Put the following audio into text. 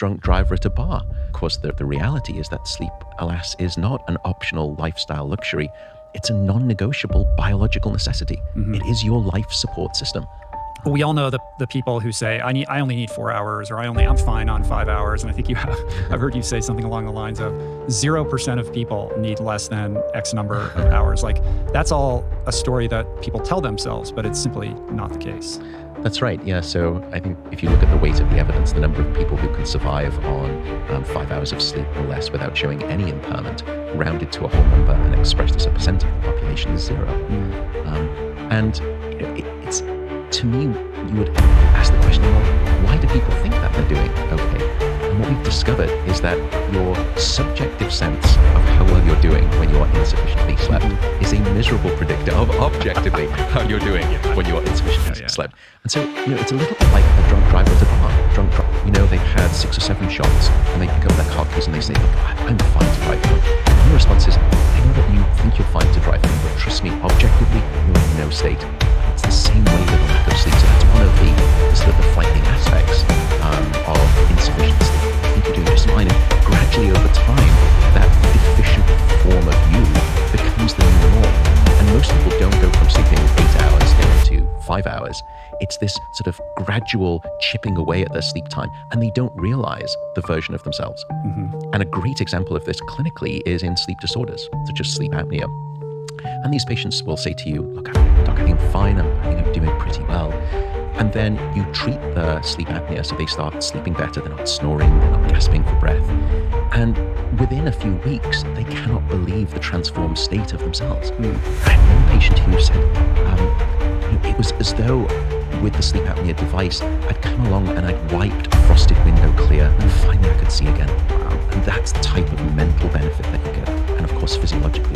drunk driver at a bar. Of course, the reality is that sleep, alas, is not an optional lifestyle luxury. It's a non-negotiable biological necessity. It is your life support system. We all know the people who say, I only need 4 hours, or I'm fine on 5 hours. And I think I've heard you say something along the lines of 0% of people need less than X number of hours. Like, that's all a story that people tell themselves, but it's simply not the case. That's right. Yeah. So I think if you look at the weight of the evidence, the number of people who can survive on 5 hours of sleep or less without showing any impairment, rounded to a whole number and expressed as a percent of the population, is 0. And it's, to me, you would ask the question, well, why do people think that they're doing okay? And what we've discovered is that your subjective sense of how well you're doing when you're insufficiently slept is a miserable predictor of objectively how you're doing when you're insufficiently slept. And so, it's a little bit like a drunk driver at a bar. They've had 6 or 7 shots and they pick up their car keys and they say, look, I'm fine to drive home. And your response is, I know that you think you're fine to drive home, but trust me, objectively, you're in no state. It's the same way with a lack of sleep. So that's one of the frightening aspects of insufficient sleep. I think you're doing just fine, and gradually over time, that deficient form of you becomes the new norm. And most people don't go from sleeping 8 hours down to 5 hours. It's this sort of gradual chipping away at their sleep time, and they don't realize the version of themselves. And a great example of this clinically is in sleep disorders, such as sleep apnea. And these patients will say to you, look, Doc, I think I'm fine, I'm doing pretty well. And then you treat the sleep apnea so they start sleeping better, they're not snoring, they're not gasping for breath. And within a few weeks, they cannot believe the transformed state of themselves. I had one patient who said, it was as though with the sleep apnea device, I'd come along and I'd wiped a frosted window clear, and finally I could see again. And that's the type of mental benefit that you get, and of course physiological.